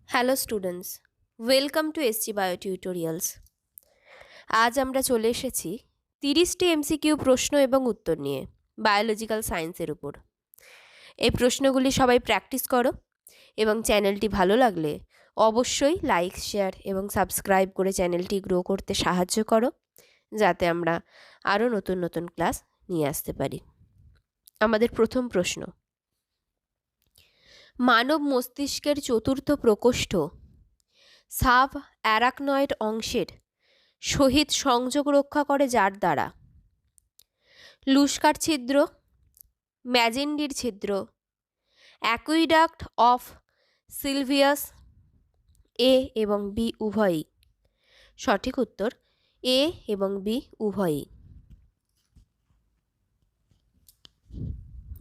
Hello students, welcome to SG bio tutorials. আজ আমরা চলে এসেছি 30টি এমসিকিউ প্রশ্ন এবং উত্তর নিয়ে বায়োলজিক্যাল সায়েন্সের উপর। এই প্রশ্নগুলি সবাই প্র্যাকটিস করো এবং চ্যানেলটি ভালো লাগলে অবশ্যই লাইক, শেয়ার এবং সাবস্ক্রাইব করে চ্যানেলটি গ্রো করতে সাহায্য করো, যাতে আমরা আরও নতুন নতুন ক্লাস নিয়ে আসতে পারি। আমাদের প্রথম প্রশ্ন: মানব মস্তিষ্কের চতুর্থ প্রকোষ্ঠ সাব অ্যারাকনয়েড অংশের সহিত সংযোগ রক্ষা করে যার দ্বারা? লুস্কার ছিদ্র, ম্যাজেন্ডির ছিদ্র, অ্যাকুইডাক্ট অফ সিলভিয়াস। এ এবং বি উভয়ই। সঠিক উত্তর এ এবং বি উভয়ই।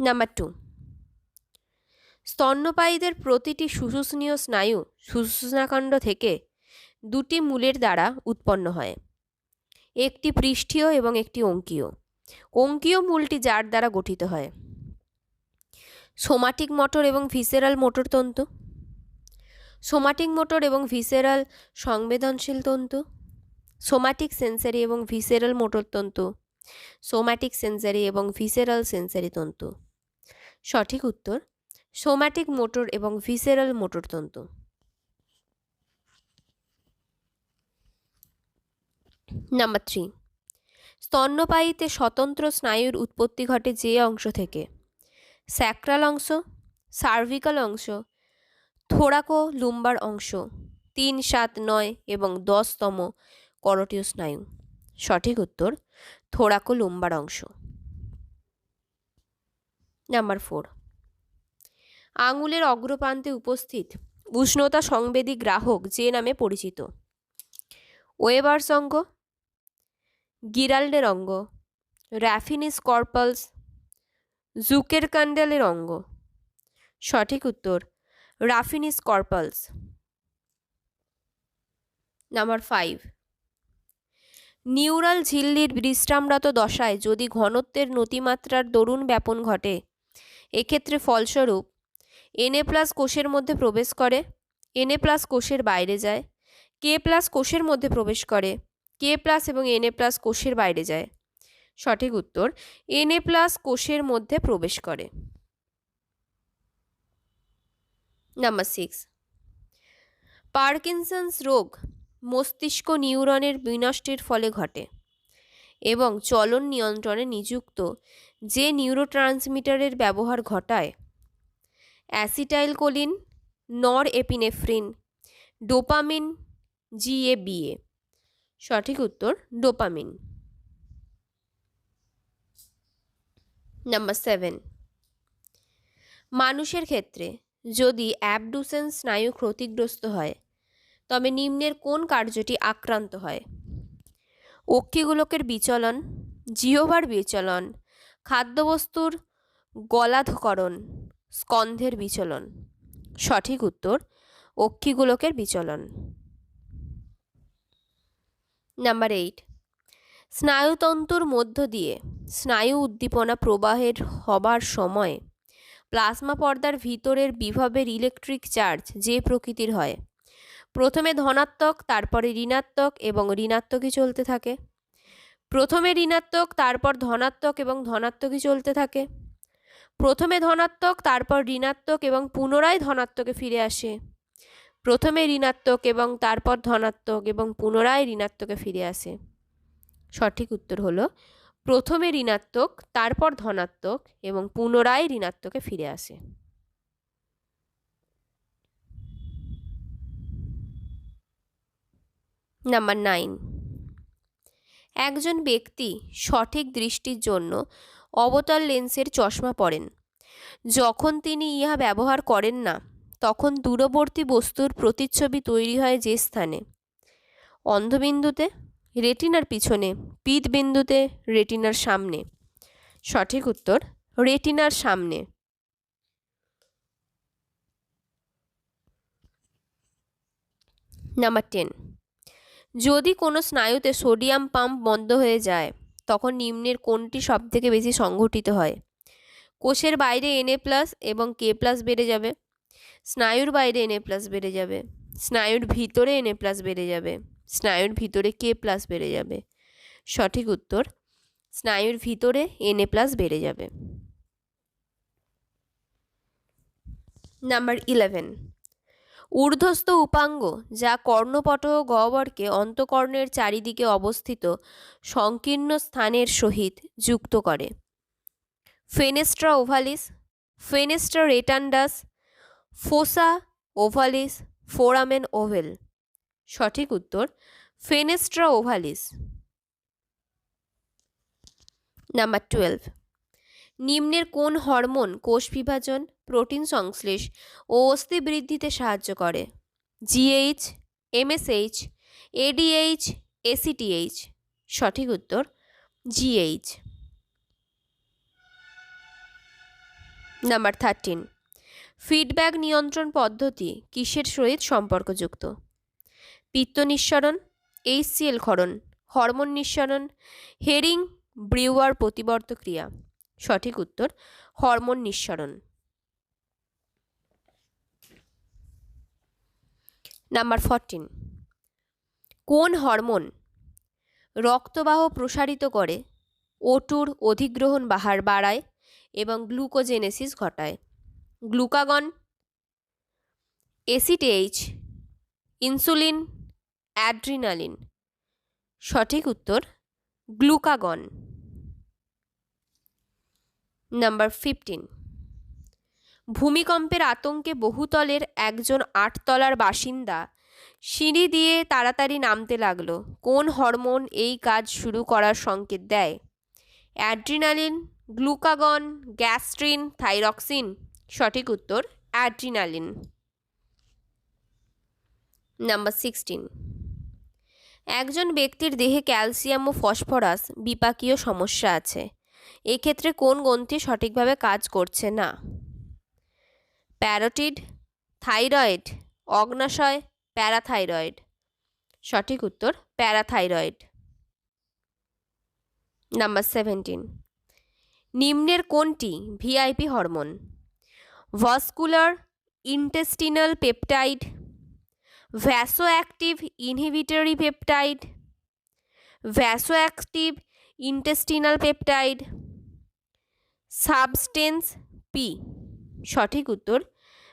নাম্বার 2, স্তন্যপায়ীদের প্রতিটি সুষুম্নীয় স্নায়ু সুষুম্নাকাণ্ড থেকে দুটি মূলের দ্বারা উৎপন্ন হয়, একটি পৃষ্ঠীয় এবং একটি অঙ্কীয়। অঙ্কীয় মূলটি যার দ্বারা গঠিত হয়? সোমাটিক মোটর এবং ভিসেরাল মোটর তন্তু, সোমাটিক মোটর এবং ভিসেরাল সংবেদনশীল তন্তু, সোমাটিক সেন্সারি এবং ভিসেরাল মোটর তন্তু, সোমাটিক সেন্সারি এবং ভিসেরাল সেন্সারি তন্তু। সঠিক উত্তর সোমাটিক মোটর এবং ভিসেরাল মোটর তন্তু। নাম্বার 3, স্তন্যপায়ীতে স্বতন্ত্র স্নায়ুর উৎপত্তি ঘটে যে অংশ থেকে? স্যাক্রাল অংশ, সার্ভিক্যাল অংশ, থোরাকো লুম্বার অংশ, 3, 7, 9 এবং 10তম করটীয় স্নায়ু। সঠিক উত্তর থোরাকো লুম্বার অংশ। নাম্বার 4, আঙুলের অগ্রপ্রান্তে উপস্থিত উষ্ণতা সংবেদী গ্রাহক যে নামে পরিচিত? ওয়েবার্স অঙ্গ, গিরাল্ডের অঙ্গ, র্যাফিনিস কর্পালস, জুকেরকান্ডেলের অঙ্গ। সঠিক উত্তর রাফিনিস কর্পালস। নাম্বার 5, নিউরাল ঝিল্লির বিশ্রামরত দশায় যদি ঘনত্বের নতিমাত্রার দরুন ব্যাপন ঘটে, এক্ষেত্রে ফলস্বরূপ Na+ কোষের মধ্যে প্রবেশ করে, Na+ কোষের বাইরে যায়, K+ কোষের মধ্যে প্রবেশ করে, K+ এবং Na+ কোষের বাইরে যায়। সঠিক উত্তর Na+ কোষের মধ্যে প্রবেশ করে। নাম্বার 6, পার্কিনসন্স রোগ মস্তিষ্ক নিউরনের বিনষ্টের ফলে ঘটে এবং চলন নিয়ন্ত্রণে নিযুক্ত যে নিউরোট্রান্সমিটারের ব্যবহার ঘটায়? অ্যাসিটাইলকোলিন, নর এপিনেফ্রিন, ডোপামিন, GABA। সঠিক উত্তর ডোপামিন। নাম্বার 7, মানুষের ক্ষেত্রে যদি অ্যাবডুসেন্স স্নায়ু ক্ষতিগ্রস্ত হয়, তবে নিম্নের কোন কার্যটি আক্রান্ত হয়? অক্ষিগোলকের বিচলন, জিহ্বার বিচলন, খাদ্যবস্তুর গলাধকরণ, স্কন্ধের বিচলন। সঠিক উত্তর অক্ষিগোলকের বিচলন। নাম্বার 8, স্নায়ুতন্তুর মধ্য দিয়ে স্নায়ু উদ্দীপনা প্রবাহের হবার সময় প্লাজমা পর্দার ভিতরের বিভবের ইলেকট্রিক চার্জ যে প্রকৃতির হয়? প্রথমে ধনাত্মক, তারপরে ঋণাত্মক এবং ঋণাত্মকই চলতে থাকে, প্রথমে ঋণাত্মক তারপর ধনাত্মক এবং ধনাত্মকই চলতে থাকে, প্রথমে ধনাত্মক তারপর ঋণাত্মক এবং পুনরায় ধনাত্মকে ফিরে আসে, প্রথমে ঋণাত্মক এবং তারপর ধনাত্মক এবং পুনরায় ঋণাত্মকে ফিরে আসে। সঠিক উত্তর হলো প্রথমে ঋণাত্মক তারপর ধনাত্মক এবং পুনরায় ঋণাত্মকে ফিরে আসে। নাম্বার 9, একজন ব্যক্তি সঠিক দৃষ্টির জন্য অবতল লেন্সের চশমা পরেন। যখন তিনি ইহা ব্যবহার করেন না, তখন দূরবর্তী বস্তুর প্রতিচ্ছবি তৈরি হয় যে স্থানে? অন্ধবিন্দুতে, রেটিনার পিছনে, পিতবিন্দুতে, রেটিনার সামনে। সঠিক উত্তর রেটিনার সামনে। নাম্বার 10, যদি কোনো স্নায়ুতে সোডিয়াম পাম্প বন্ধ হয়ে যায়, তখন নিম্নের কোনটি সবথেকে বেশি সংঘটিত হয়? কোষের বাইরে Na+ এবং K+ বেড়ে যাবে, স্নায়ুর বাইরে Na+ বেড়ে যাবে, স্নায়ুর ভিতরে Na+ বেড়ে যাবে, স্নায়ুর ভিতরে K+ বেড়ে যাবে। সঠিক উত্তর স্নায়ুর ভিতরে Na+ বেড়ে যাবে। নাম্বার 11, ঊর্ধ্বস্থ উপাঙ্গ যা কর্ণপট ও গহ্বরকে অন্তঃকর্ণের চারিদিকে অবস্থিত সংকীর্ণ স্থানের সহিত যুক্ত করে। Fenestra ওভালিস, fenestra রেটান্ডাস, ফোসা ওভালিস, foramen ovale. সঠিক উত্তর ফেনেস্ট্রা ওভালিস। নাম্বার 12, নিম্নের কোন হরমোন কোষ বিভাজন, প্রোটিন সংশ্লেষ ও অস্থি বৃদ্ধিতে সাহায্য করে? GH, MSH, ADH, ACTH। সঠিক উত্তর GH। নাম্বার 13, ফিডব্যাক নিয়ন্ত্রণ পদ্ধতি কিসের সহিত সম্পর্কযুক্ত? পিত্ত নিঃসরণ, HCl ক্ষরণ, হরমোন নিঃসরণ, হেরিং ব্রিউয়ার প্রতিবর্ত ক্রিয়া। সঠিক উত্তর হরমোন নিঃসরণ। নাম্বার 14, কোন হরমোন রক্তবাহ প্রসারিত করে, O2 অধিগ্রহণ বাড়ায় এবং গ্লুকোজেনেসিস ঘটায়? Glucagon, ACTH, insulin, adrenaline. সঠিক উত্তর গ্লুকাগন। নাম্বার 15, ভূমিকম্পের আতঙ্কে বহুতলের একজন 8 তলার বাসিন্দা সিঁড়ি দিয়ে তাড়াতাড়ি নামতে লাগলো। কোন হরমোন এই কাজ শুরু করার সংকেত দেয়? Adrenaline, glucagon, gastrin, thyroxine. সঠিক উত্তর অ্যাড্রিনালিন। নাম্বার 16, একজন ব্যক্তির দেহে ক্যালসিয়াম ও ফসফরাস বিপাকীয় সমস্যা আছে, এক্ষেত্রে কোন গ্রন্থি সঠিকভাবে কাজ করছে না? প্যারোটিড, থাইরয়েড, অগ্নাশয়, প্যারাথাইরয়েড। সঠিক উত্তর প্যারাথাইরয়েড। নাম্বার 17, নিম্নের কোনটি VIP hormone? Vascular intestinal peptide, vasoactive inhibitory peptide, vasoactive intestinal peptide, substance P. সঠিক উত্তর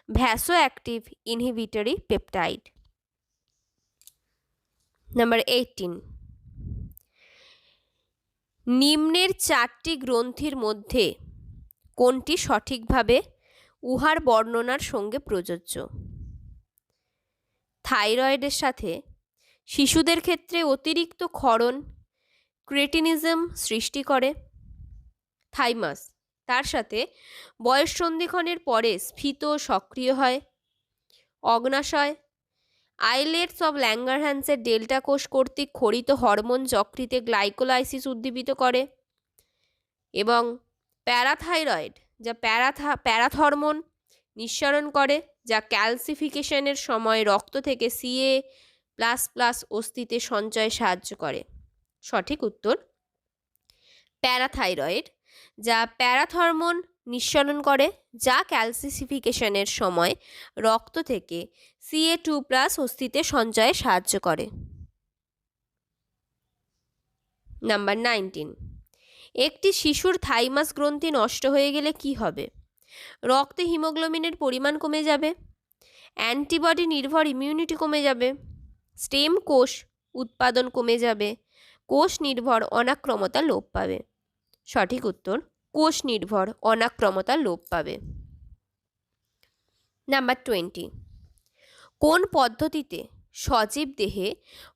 ভ্যাসোঅ্যাক্টিভ ইনহিবিটরি পেপটাইড। নাম্বার 18, নিম্নের 4টি গ্রন্থির মধ্যে কোনটি সঠিকভাবে উহার বর্ণনার সঙ্গে প্রযোজ্য? থাইরয়েডের সাথে শিশুদের ক্ষেত্রে অতিরিক্ত ক্ষরণ ক্রেটিনিজম সৃষ্টি করে। থাইমাস, তার সাথে বয়ঃসন্ধিক্ষণের পরে স্ফীত সক্রিয় হয়। অগ্নাশয়, আইলেটস অব ল্যাঙ্গারহ্যান্সের ডেল্টা কোষ কর্তৃক ক্ষরিত হরমোন যকৃতে গ্লাইকোলাইসিস উদ্দীপিত করে। এবং প্যারাথাইরয়েড, যা প্যারাথরমোন নিঃসরণ করে, যা ক্যালসিফিকেশনের সময় রক্ত থেকে Ca++ অস্থিতে সঞ্চয়ে সাহায্য করে। সঠিক উত্তর প্যারাথাইরয়েড, যা প্যারাথরমোন নিঃসরণ করে, যা ক্যালসিফিকেশনের সময় রক্ত থেকে Ca2+ অস্থিতে সঞ্চয়ে সাহায্য করে। নাম্বার 19, একটি শিশুর থাইমাস গ্রন্থি নষ্ট হয়ে গেলে কি হবে? রক্তে হিমোগ্লোবিনের পরিমাণ কমে যাবে, অ্যান্টিবডি নির্ভর ইমিউনিটি কমে যাবে, স্টেম কোষ উৎপাদন কমে যাবে, কোষ নির্ভর অনাক্রমতা লোপ পাবে। সঠিক উত্তর কোষ নির্ভর অনাক্রমতা লোপ পাবে। নাম্বার 20, কোন পদ্ধতিতে সজীব দেহে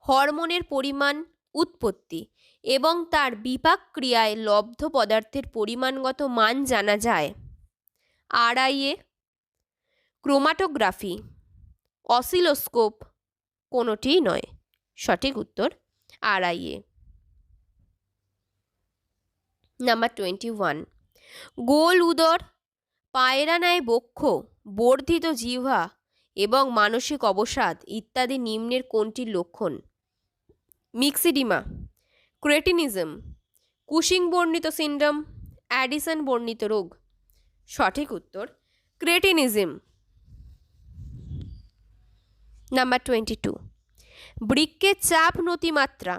হরমোনের পরিমাণ, উৎপত্তি এবং তার বিপাক ক্রিয়ায় লব্ধ পদার্থের পরিমাণগত মান জানা যায়? RIA, ক্রোমাটোগ্রাফি, অসিলোস্কোপ, কোনোটিই নয়। সঠিক উত্তর RIA। নাম্বার 21, গোল উদর, পায়রা ন্যায় বক্ষ, বর্ধিত জিহ্বা এবং মানসিক অবসাদ ইত্যাদি নিম্নের কোনটির লক্ষণ? মিক্সিডিমা, ক্রেটিনিজম, কুশিং বর্ণিত সিন্ড্রোম, অ্যাডিসন বর্ণিত রোগ। সঠিক উত্তর ক্রেটিনিজম। নাম্বার 22, বৃক্কের চাপ নতিমাত্রা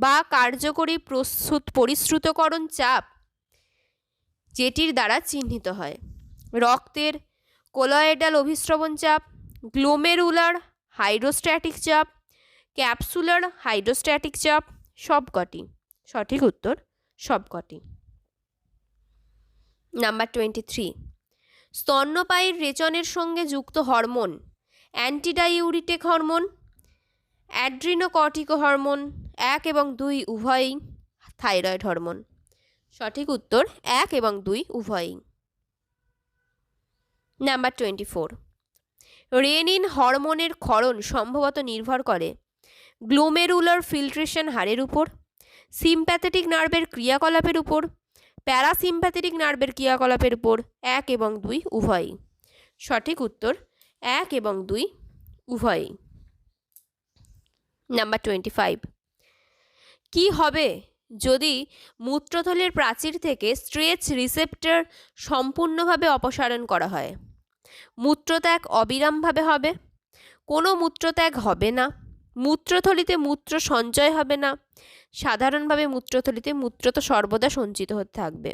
বা কার্যকরী পরিশ্রুতকরণ চাপ যেটির দ্বারা চিহ্নিত হয়। রক্তের কোলয়েডাল অভিস্রবণ চাপ, গ্লোমেরুলার হাইড্রোস্ট্যাটিক চাপ, ক্যাপসুলার হাইড্রোস্ট্যাটিক চাপ, সবকটি। সঠিক উত্তর সবকটি। নাম্বার 23, স্তন্যপায়ীর রেচনের সঙ্গে যুক্ত হরমোন অ্যান্টিডাইউরিটিক হরমোন, অ্যাড্রিনোকর্টিক হরমোন, 1 এবং 2 উভয়ই থাইরয়েড হরমোন। সঠিক উত্তর 1 এবং 2 উভয়ই। নাম্বার 24, রেনিন হরমোনের ক্ষরণ সম্ভবত নির্ভর করে গ্লোমেরুলার ফিল্ট্রেশন হারের উপর, সিম্প্যাথেটিক নার্ভের ক্রিয়াকলাপের উপর, প্যারাসিম্প্যাথেটিক নার্ভের ক্রিয়াকলাপের উপর, 1 এবং 2 উভয়ই। সঠিক উত্তর 1 এবং 2 উভয়ই। নাম্বার 25, কি হবে যদি মূত্রথলির প্রাচীর থেকে স্ট্রেচ রিসেপ্টর সম্পূর্ণভাবে অপসারণ করা হয়? মূত্রত্যাগ অবিরামভাবে হবে, কোনো মূত্রত্যাগ হবে না, মূত্রথলিতে মূত্র সঞ্চয় হবে না, সাধারণভাবে মূত্রথলিতে মূত্র তো সর্বদা সঞ্চিত হতে থাকবে।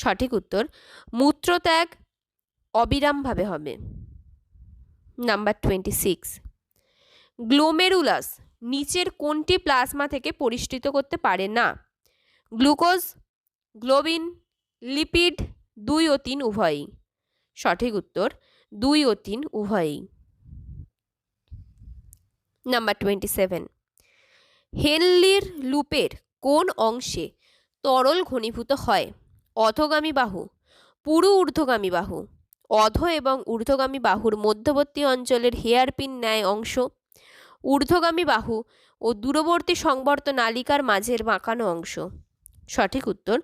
সঠিক উত্তর মূত্রত্যাগ অবিরামভাবে হবে। নাম্বার 26, গ্লোমেরুলাস নিচের কোনটি প্লাজমা থেকে পরিস্রুত করতে পারে না? গ্লুকোজ, গ্লোবিন, লিপিড, 2 ও 3 উভয়ই। সঠিক উত্তর 2 ও 3 উভয়ই। নাম্বার 27, হেনলির লুপের কোন অংশে তরল ঘনীভূত হয়? অধোগামী বাহু, পুরু ঊর্ধ্বগামী বাহু, অধ এবং ঊর্ধ্বগামী বাহুর মধ্যবর্তী অঞ্চলের হেয়ারপিন ন্যায় অংশ, ঊর্ধ্বগামী বাহু ও দূরবর্তী সংবর্ত নালিকার মাঝের বাঁকানো অংশ। সঠিক উত্তর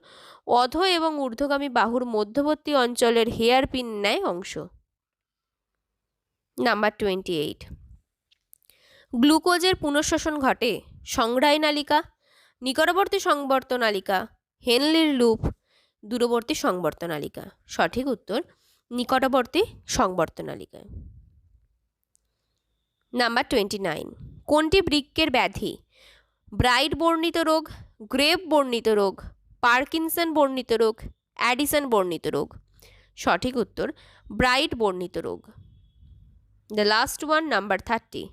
অধ এবং ঊর্ধ্বগামী বাহুর মধ্যবর্তী অঞ্চলের হেয়ারপিন ন্যায় অংশ। নাম্বার 28, গ্লুকোজের পুনঃশ্বসন ঘটে সংগ্রাহী নালিকা, নিকটবর্তী সংবর্ত নালিকা, হেনলির লুপ, দূরবর্তী সংবর্ত নালিকা। সঠিক উত্তর নিকটবর্তী সংবর্ত নালিকা। নাম্বার 29, কোনটি বৃক্কের ব্যাধি? ব্রাইট বর্ণিত রোগ, গ্রেভ বর্ণিত রোগ, পার্কিনসন বর্ণিত রোগ, অ্যাডিসন বর্ণিত রোগ। সঠিক উত্তর ব্রাইট বর্ণিত রোগ। দ্য লাস্ট ওয়ান, নাম্বার 30,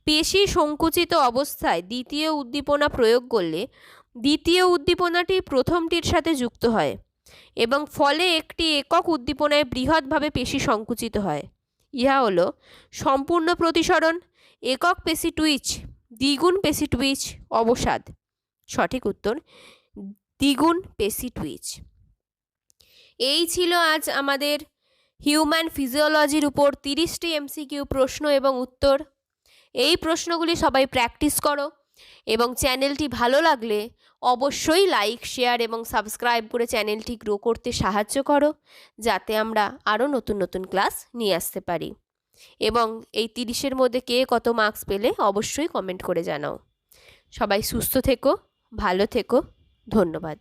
পেশি সংকুচিত অবস্থায় দ্বিতীয় উদ্দীপনা প্রয়োগ করলে দ্বিতীয় উদ্দীপনাটি প্রথমটির সাথে যুক্ত হয় এবং ফলে একটি একক উদ্দীপনায় বৃহৎভাবে পেশি সংকুচিত হয়। ইহা হল সম্পূর্ণ প্রতিসরণ, একক পেশি টুইচ, দ্বিগুণ পেশি টুইচ, অবসাদ। সঠিক উত্তর দ্বিগুণ পেশি টুইচ। এই ছিল আজ আমাদের হিউম্যান ফিজিওলজির উপর 30টি MCQ প্রশ্ন এবং উত্তর। এই প্রশ্নগুলি সবাই প্র্যাকটিস করো এবং চ্যানেলটি ভালো লাগলে অবশ্যই লাইক, শেয়ার এবং সাবস্ক্রাইব করে চ্যানেলটি গ্রো করতে সাহায্য করো, যাতে আমরা আরও নতুন নতুন ক্লাস নিয়ে আসতে পারি। এবং এই 30-এর মধ্যে কে কত মার্কস পেলে অবশ্যই কমেন্ট করে জানাও। সবাই সুস্থ থেকো, ভালো থেকো, ধন্যবাদ।